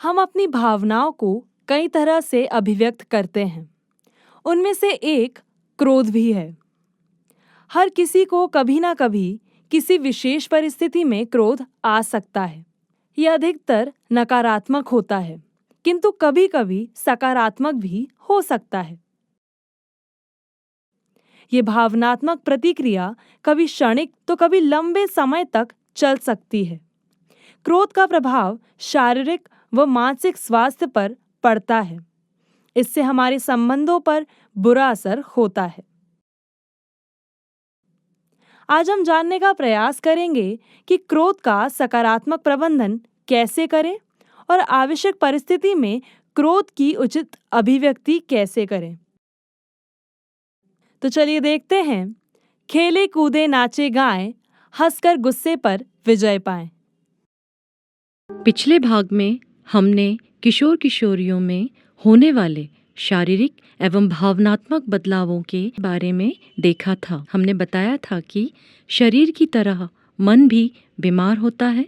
हम अपनी भावनाओं को कई तरह से अभिव्यक्त करते हैं। उनमें से एक क्रोध भी है। हर किसी को कभी ना कभी किसी विशेष परिस्थिति में क्रोध आ सकता है। यह अधिकतर नकारात्मक होता है, किंतु कभी-कभी सकारात्मक भी हो सकता है। ये भावनात्मक प्रतिक्रिया कभी क्षणिक तो कभी लंबे समय तक चल सकती है। क्रोध का प्रभाव शारीरिक व मानसिक स्वास्थ्य पर पड़ता है। इससे हमारे संबंधों पर बुरा असर होता है। आज हम जानने का प्रयास करेंगे कि क्रोध का सकारात्मक प्रबंधन कैसे करें और आवश्यक परिस्थिति में क्रोध की उचित अभिव्यक्ति कैसे करें। तो चलिए देखते हैं, खेले कूदे नाचे गाएं, हंसकर गुस्से पर विजय पाएं। पिछले भाग में हमने किशोर किशोरियों में होने वाले शारीरिक एवं भावनात्मक बदलावों के बारे में देखा था। हमने बताया था कि शरीर की तरह मन भी बीमार होता है।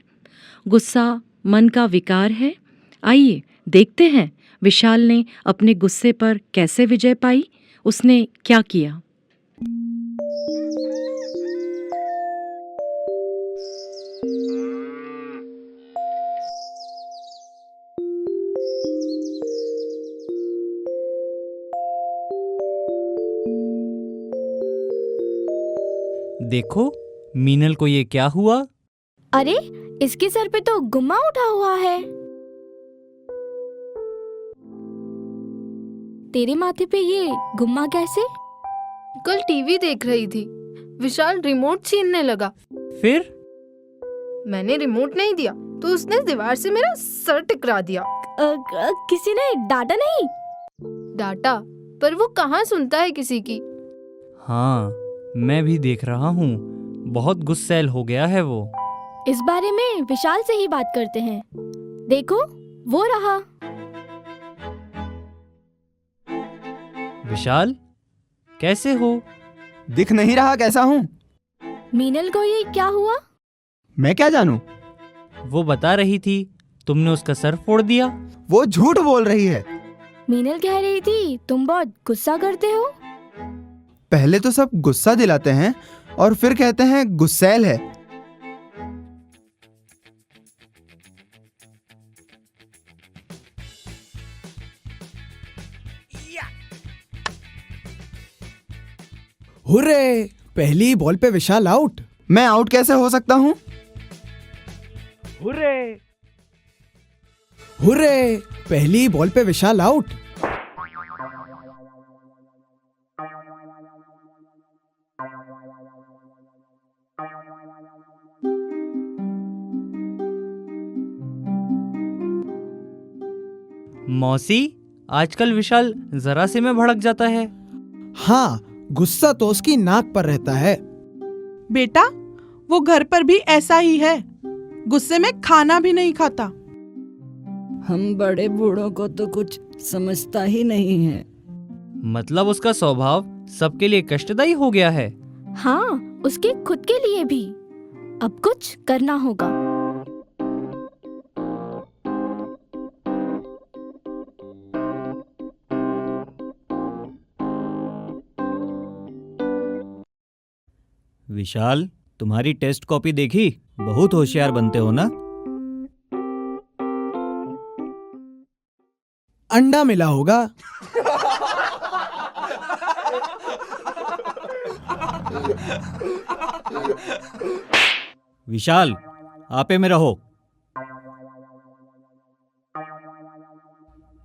गुस्सा मन का विकार है। आइए देखते हैं विशाल ने अपने गुस्से पर कैसे विजय पाई। उसने क्या किया। देखो मीनल को ये क्या हुआ। अरे, इसके सर पे तो गुम्मा उठा हुआ है। तेरे माथे पे ये गुम्मा कैसे? कल टीवी देख रही थी, विशाल रिमोट छीनने लगा। फिर मैंने रिमोट नहीं दिया तो उसने दीवार से मेरा सर टकरा दिया। किसी ने डांटा नहीं? डांटा, पर वो कहाँ सुनता है किसी की। हाँ, मैं भी देख रहा हूँ, बहुत गुस्सैल हो गया है वो। इस बारे में विशाल से ही बात करते हैं। देखो, वो रहा। विशाल, कैसे हो? दिख नहीं रहा कैसा हूँ? मीनल को ये क्या हुआ? मैं क्या जानूं? वो बता रही थी तुमने उसका सर फोड़ दिया। वो झूठ बोल रही है। मीनल कह रही थी तुम बहुत गुस्सा करते हो। पहले तो सब गुस्सा दिलाते हैं और फिर कहते हैं गुस्सैल है। हुर्रे! पहली बॉल पे विशाल आउट। मैं आउट कैसे हो सकता हूँ? हुर्रे! हुर्रे! पहली बॉल पे विशाल आउट। मौसी, आजकल विशाल जरा से में भड़क जाता है। हाँ, गुस्सा तो उसकी नाक पर रहता है। बेटा, वो घर पर भी ऐसा ही है, गुस्से में खाना भी नहीं खाता। हम बड़े बूढ़ों को तो कुछ समझता ही नहीं है। मतलब उसका स्वभाव सबके लिए कष्टदायी हो गया है। हाँ, उसके खुद के लिए भी। अब कुछ करना होगा। विशाल, तुम्हारी टेस्ट कॉपी देखी? बहुत होशियार बनते हो ना? अंडा मिला होगा। विशाल, आपे में रहो।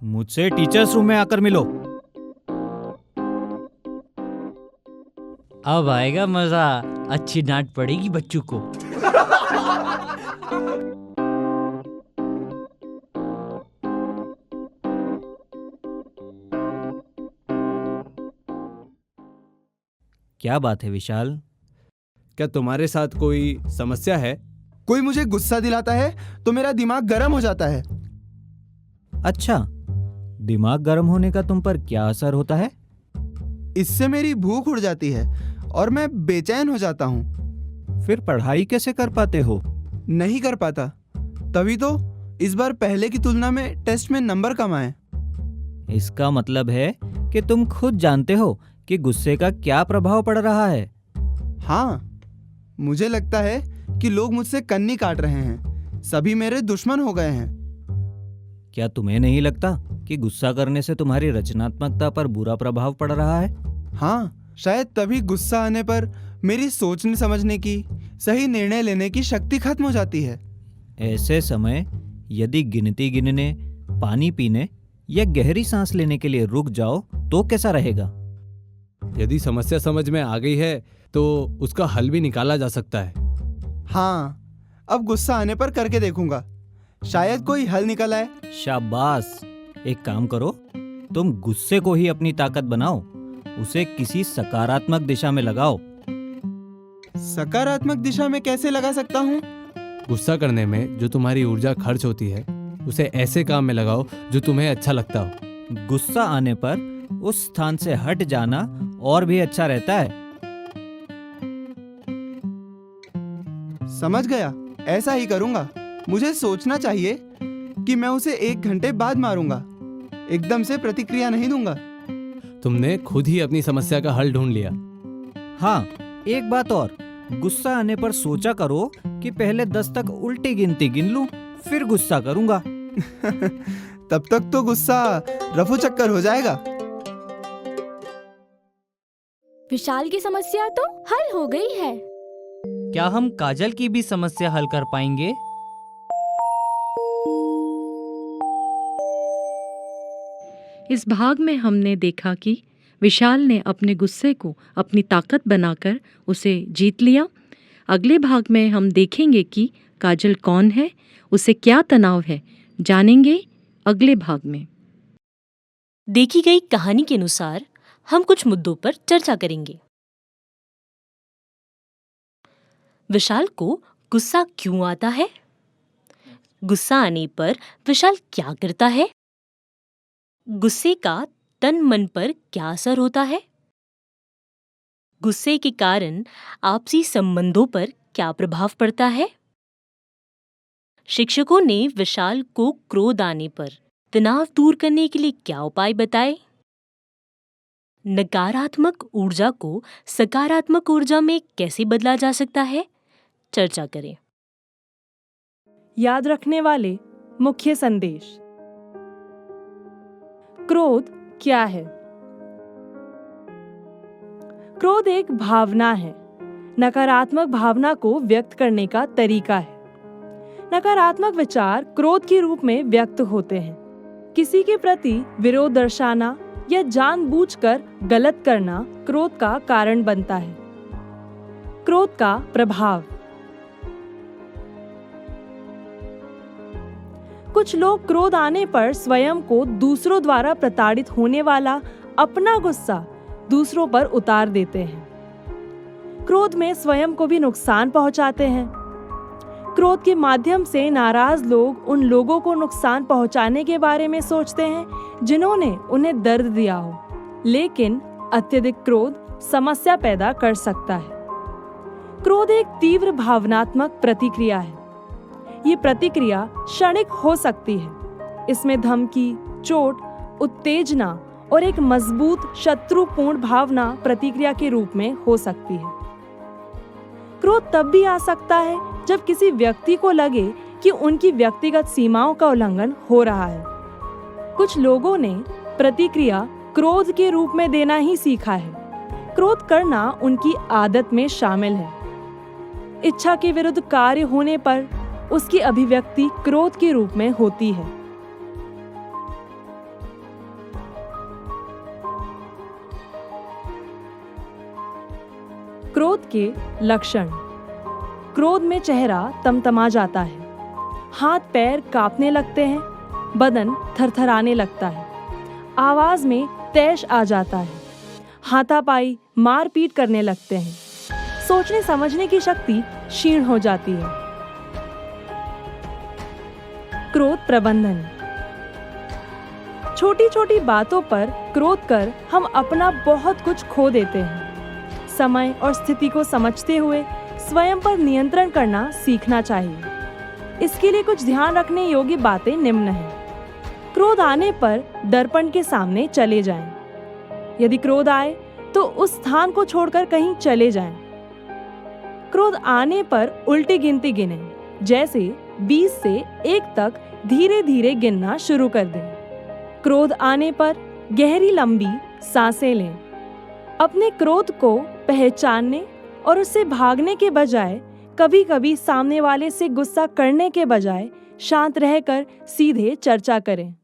मुझसे टीचर्स रूम में आकर मिलो। अब आएगा मजा, अच्छी डांट पड़ेगी बच्चों को। क्या बात है विशाल? क्या तुम्हारे साथ कोई समस्या है? कोई मुझे गुस्सा दिलाता है तो मेरा दिमाग गर्म हो जाता है। अच्छा, दिमाग गर्म होने का तुम पर क्या असर होता है? इससे मेरी भूख उड़ जाती है और मैं बेचैन हो जाता हूँ। फिर पढ़ाई कैसे कर पाते हो? नहीं कर पाता, तभी तो इस बार पहले की तुलना में टेस्ट में नंबर कम आए। इसका मतलब है कि तुम खुद जानते हो कि गुस्से का क्या प्रभाव पड़ रहा है। हाँ, मुझे लगता है कि लोग मुझसे कन्नी काट रहे हैं, सभी मेरे दुश्मन हो गए हैं। क्या तुम्हें नहीं लगता कि गुस्सा करने से तुम्हारी रचनात्मकता पर बुरा प्रभाव पड़ रहा है? हाँ, शायद तभी गुस्सा आने पर मेरी सोचने समझने की, सही निर्णय लेने की शक्ति खत्म हो जाती है। ऐसे समय यदि गिनती गिनने, पानी पीने या गहरी सांस लेने के लिए रुक जाओ तो कैसा रहेगा? यदि समस्या समझ में आ गई है तो उसका हल भी निकाला जा सकता है। हाँ, अब गुस्सा आने पर करके देखूंगा, शायद कोई हल निकल आए। शाबाश। एक काम करो, तुम गुस्से को ही अपनी ताकत बनाओ, उसे किसी सकारात्मक दिशा में लगाओ। सकारात्मक दिशा में कैसे लगा सकता हूँ? गुस्सा करने में जो तुम्हारी ऊर्जा खर्च होती है उसे ऐसे काम में लगाओ जो तुम्हें अच्छा लगता हो। गुस्सा आने पर उस स्थान से हट जाना और भी अच्छा रहता है। समझ गया, ऐसा ही करूंगा। मुझे सोचना चाहिए कि मैं उसे 1 घंटे बाद मारूंगा, एकदम से प्रतिक्रिया नहीं दूंगा। तुमने खुद ही अपनी समस्या का हल ढूंढ लिया। हाँ, एक बात और, गुस्सा आने पर सोचा करो कि पहले 10 तक उल्टी गिनती गिन लूं, फिर गुस्सा करूंगा। तब तक तो गुस्सा रफू चक्कर हो जाएगा। विशाल की समस्या तो हल हो गई है। क्या हम काजल की भी समस्या हल कर पाएंगे? इस भाग में हमने देखा कि विशाल ने अपने गुस्से को अपनी ताकत बनाकर उसे जीत लिया। अगले भाग में हम देखेंगे कि काजल कौन है, उसे क्या तनाव है, जानेंगे अगले भाग में। देखी गई कहानी के अनुसार हम कुछ मुद्दों पर चर्चा करेंगे। विशाल को गुस्सा क्यों आता है? गुस्सा आने पर विशाल क्या करता है? गुस्से का तन मन पर क्या असर होता है? गुस्से के कारण आपसी संबंधों पर क्या प्रभाव पड़ता है? शिक्षकों ने विशाल को क्रोध आने पर तनाव दूर करने के लिए क्या उपाय बताए? नकारात्मक ऊर्जा को सकारात्मक ऊर्जा में कैसे बदला जा सकता है? चर्चा करें। याद रखने वाले मुख्य संदेश। क्रोध क्या है? क्रोध एक भावना है, नकारात्मक भावना को व्यक्त करने का तरीका है। नकारात्मक विचार क्रोध के रूप में व्यक्त होते हैं। किसी के प्रति विरोध दर्शाना या जानबूझकर गलत करना क्रोध का कारण बनता है। क्रोध का प्रभाव। कुछ लोग क्रोध आने पर स्वयं को दूसरों द्वारा प्रताड़ित होने वाला अपना गुस्सा दूसरों पर उतार देते हैं। क्रोध में स्वयं को भी नुकसान पहुंचाते हैं। क्रोध के माध्यम से नाराज लोग उन लोगों को नुकसान पहुंचाने के बारे में सोचते हैं जिन्होंने उन्हें दर्द दिया हो, लेकिन अत्यधिक क्रोध समस्या पैदा कर सकता है। क्रोध एक तीव्र भावनात्मक प्रतिक्रिया है। ये प्रतिक्रिया क्षणिक हो सकती है। इसमें धमकी, चोट, उत्तेजना और एक मजबूत शत्रुपूर्ण भावना प्रतिक्रिया के रूप में हो सकती है। क्रोध तब भी आ सकता है जब किसी व्यक्ति को लगे कि उनकी व्यक्तिगत सीमाओं का उल्लंघन हो रहा है। कुछ लोगों ने प्रतिक्रिया क्रोध के रूप में देना ही सीखा है। क्रोध करना उनकी आदत में शामिल है। इच्छा के विरुद्ध कार्य होने पर उसकी अभिव्यक्ति क्रोध के रूप में होती है। क्रोध के लक्षण। क्रोध में चेहरा तमतमा जाता है, हाथ पैर कांपने लगते हैं, बदन थरथराने लगता है, आवाज में तैश आ जाता है, हाथापाई मारपीट करने लगते हैं, सोचने समझने की शक्ति क्षीण हो जाती है। क्रोध प्रबंधन। छोटी छोटी बातों पर क्रोध कर हम अपना बहुत कुछ खो देते हैं। समय और स्थिति को समझते हुए स्वयं पर नियंत्रण करना सीखना चाहिए। इसके लिए कुछ ध्यान रखने योग्य बातें निम्न हैं। क्रोध आने पर दर्पण के सामने चले जाएं। यदि क्रोध आए तो उस स्थान को छोड़कर कहीं चले जाएं। क्रोध आने पर उल्टी गिनती गिनें, जैसे 20 से 1 तक धीरे धीरे गिनना शुरू कर दें। क्रोध आने पर गहरी लंबी सांसें लें। अपने क्रोध को पहचानने और उससे भागने के बजाय कभी कभी सामने वाले से गुस्सा करने के बजाय शांत रहकर सीधे चर्चा करें।